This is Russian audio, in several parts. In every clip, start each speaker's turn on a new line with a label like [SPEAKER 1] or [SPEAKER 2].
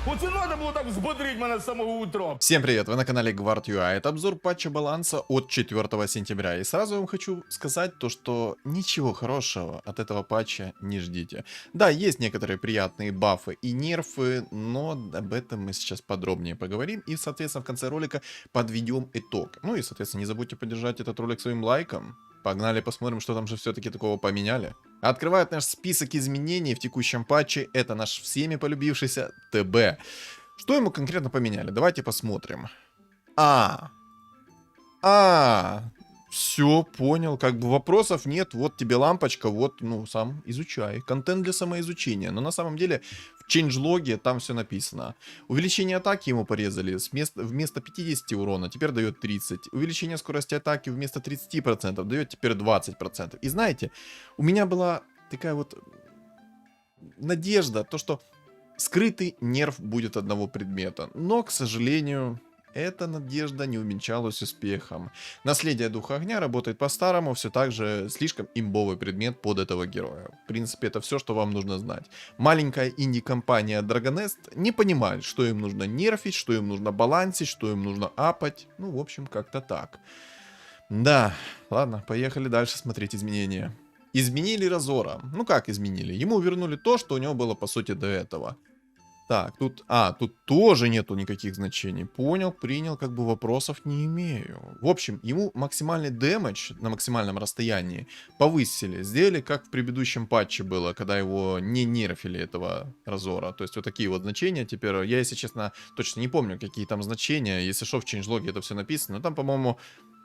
[SPEAKER 1] Оце надо було так взбодрить мене з самого утра.
[SPEAKER 2] Всем привет, вы на канале Guard.ua. Это обзор патча баланса от 4 сентября. И сразу я вам хочу сказать то, что ничего хорошего от этого патча не ждите. Да, есть некоторые приятные бафы и нерфы, но об этом мы сейчас подробнее поговорим. И, соответственно, в конце ролика подведем итог. Ну и, соответственно, не забудьте поддержать этот ролик своим лайком. Погнали посмотрим, что там же все-таки такого поменяли. Открывает наш список изменений в текущем патче. Это наш всеми полюбившийся ТБ. Что ему конкретно поменяли? Давайте посмотрим. Все, понял. Как бы вопросов нет. Вот тебе лампочка, вот, ну, сам изучай. Контент для самоизучения. Но на самом деле в чейнджлоге там все написано. Увеличение атаки ему порезали. Вместо 50 урона теперь дает 30. Увеличение скорости атаки вместо 30% дает теперь 20%. И знаете, у меня была такая вот надежда, то что скрытый нерф будет одного предмета, но, к сожалению, эта надежда не увенчалась успехом. Наследие Духа Огня работает по-старому, все так же слишком имбовый предмет под этого героя. В принципе, это все, что вам нужно знать. Маленькая инди-компания Dragonest не понимает, что им нужно нерфить, что им нужно балансить, что им нужно апать. Ну, в общем, как-то так. Да, ладно, поехали дальше смотреть изменения. Изменили Разора. Ну как изменили? Ему вернули то, что у него было по сути до этого. Так, тут тоже нету никаких значений. Понял, принял, как бы вопросов не имею. В общем, ему максимальный дэмэдж на максимальном расстоянии повысили. Сделали, как в предыдущем патче было, когда его не нерфили, этого Разора. То есть вот такие вот значения теперь. Я, если честно, точно не помню, какие там значения. Если что, в чейнджлоге это все написано. Но там, по-моему,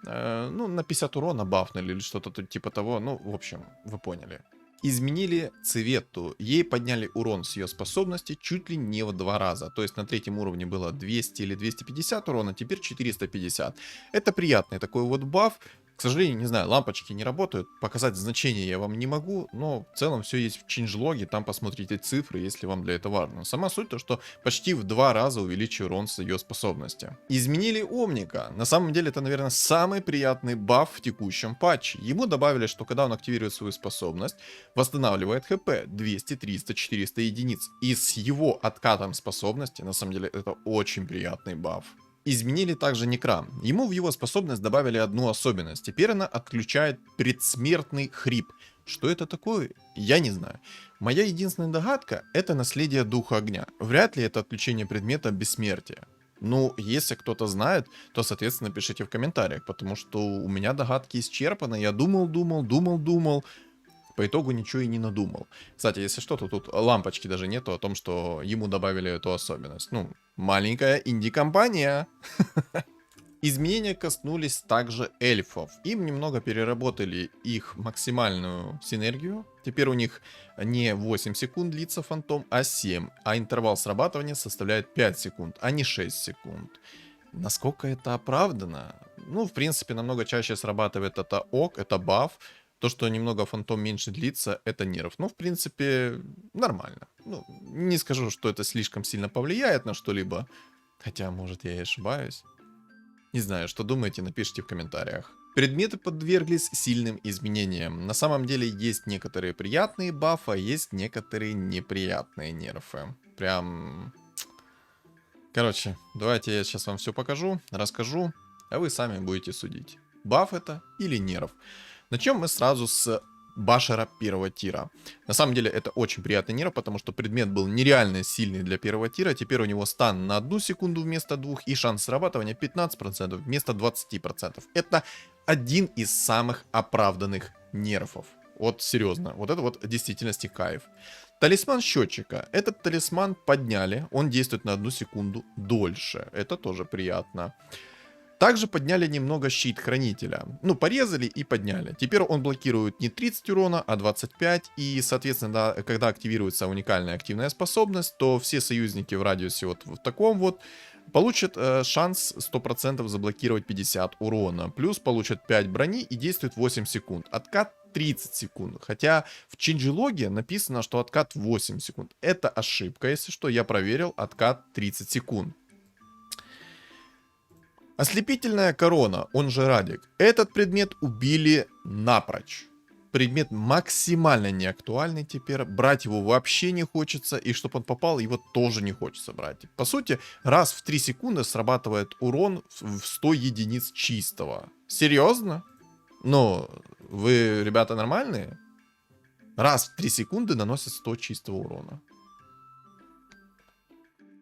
[SPEAKER 2] ну, на 50 урона бафнули или что-то типа того. Ну, в общем, вы поняли. Изменили Цвету. Ей подняли урон с ее способности чуть ли не в 2 раза. То есть на третьем уровне было 200 или 250 урона, теперь 450. Это приятный такой вот баф. К сожалению, не знаю, лампочки не работают. Показать значение я вам не могу, но в целом все есть в чейнджлоге. Там посмотрите цифры, если вам для этого важно. Сама суть то, что почти в 2 раза увеличил урон с ее способности. Изменили Омника. На самом деле это, наверное, самый приятный баф в текущем патче. Ему добавили, что когда он активирует свою способность, восстанавливает хп 200, 300, 400 единиц. И с его откатом способности, на самом деле, это очень приятный баф. Изменили также Некра. Ему в его способность добавили одну особенность. Теперь она отключает предсмертный хрип. Что это такое? Я не знаю. Моя единственная догадка — это наследие Духа Огня. Вряд ли это отключение предмета бессмертия. Ну, если кто-то знает, то, соответственно, пишите в комментариях, потому что у меня догадки исчерпаны. Я думал. По итогу ничего и не надумал. Кстати, если что, то тут лампочки даже нету о том, что ему добавили эту особенность. Ну, маленькая инди-компания. Изменения коснулись также эльфов. Им немного переработали их максимальную синергию. Теперь у них не 8 секунд длится фантом, а 7. А интервал срабатывания составляет 5 секунд, а не 6 секунд. Насколько это оправдано? Ну, в принципе, намного чаще срабатывает это ок, это баф. То, что немного фантом меньше длится, это нерв. Ну, в принципе, нормально. Ну, не скажу, что это слишком сильно повлияет на что-либо. Хотя, может, я и ошибаюсь. Не знаю, что думаете, напишите в комментариях. Предметы подверглись сильным изменениям. На самом деле есть некоторые приятные бафы, а есть некоторые неприятные нерфы. Прям... Короче, давайте я сейчас вам все покажу, расскажу, а вы сами будете судить. Баф это или нерв. Начнем мы сразу с Башера первого тира. На самом деле это очень приятный нерв, потому что предмет был нереально сильный для первого тира. Теперь у него стан на 1 секунду вместо 2 и шанс срабатывания 15% вместо 20%. Это один из самых оправданных нерфов. Вот серьезно, вот это вот в действительности кайф. Талисман счетчика. Этот талисман подняли, он действует на 1 секунду дольше. Это тоже приятно. Также подняли немного щит хранителя. Ну, порезали и подняли. Теперь он блокирует не 30 урона, а 25. И, соответственно, да, когда активируется уникальная активная способность, то все союзники в радиусе вот в таком вот получат шанс 100% заблокировать 50 урона. Плюс получат 5 брони и действует 8 секунд. Откат 30 секунд. Хотя в чейнджлоге написано, что откат 8 секунд. Это ошибка, если что. Я проверил, откат 30 секунд. Ослепительная корона, он же Радик. Этот предмет убили напрочь. предмет максимально неактуальный теперь, брать его вообще не хочется, и чтобы он попал, его тоже не хочется брать. По сути, раз в 3 секунды срабатывает урон в 100 единиц чистого. Серьезно? Ну, вы, ребята, нормальные? Раз в 3 секунды наносит 100 чистого урона.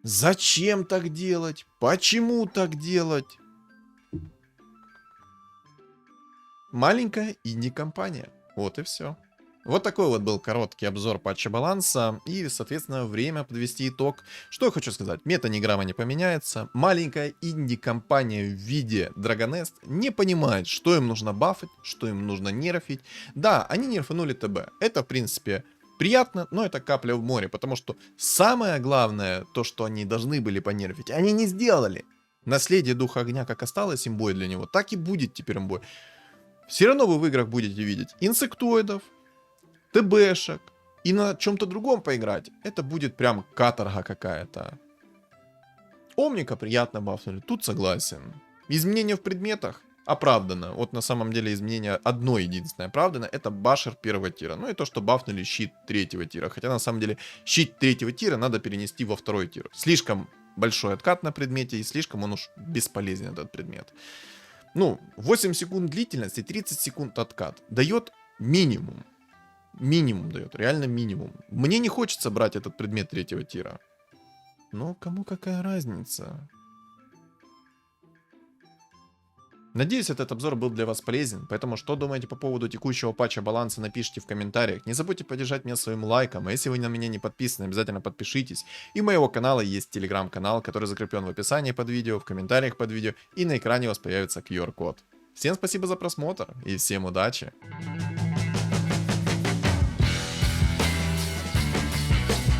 [SPEAKER 2] Зачем так делать? Почему так делать? Маленькая инди-компания. Вот и все. Вот такой вот был короткий обзор патча баланса и, соответственно, время подвести итог. Что я хочу сказать, мета ни грамма не поменяется. Маленькая инди-компания в виде Dragonest не понимает, что им нужно бафать, что им нужно нерфить. Да, они нерфанули ТБ. Это, в принципе, приятно, но это капля в море, потому что самое главное, то, что они должны были понерфить, они не сделали. Наследие Духа Огня как осталось имбой для него, так и будет теперь имбой. Все равно вы в играх будете видеть инсектоидов, ТБшек, и на чем-то другом поиграть. Это будет прям каторга какая-то. Омника приятно бафнули, тут согласен. Изменения в предметах оправдано. Вот на самом деле изменение одно единственное оправдано, это башер первого тира. Ну и то, что бафнули щит третьего тира. Хотя на самом деле щит третьего тира надо перенести во второй тир. Слишком большой откат на предмете и слишком он уж бесполезен, этот предмет. Ну, 8 секунд длительности, 30 секунд откат. Дает минимум. Минимум дает, реально минимум. Мне не хочется брать этот предмет третьего тира. Но кому какая разница? Надеюсь, этот обзор был для вас полезен, поэтому что думаете по поводу текущего патча баланса, напишите в комментариях. Не забудьте поддержать меня своим лайком, а если вы на меня не подписаны, обязательно подпишитесь. И у моего канала есть телеграм-канал, который закреплен в описании под видео, в комментариях под видео, и на экране у вас появится QR-код. Всем спасибо за просмотр и всем удачи!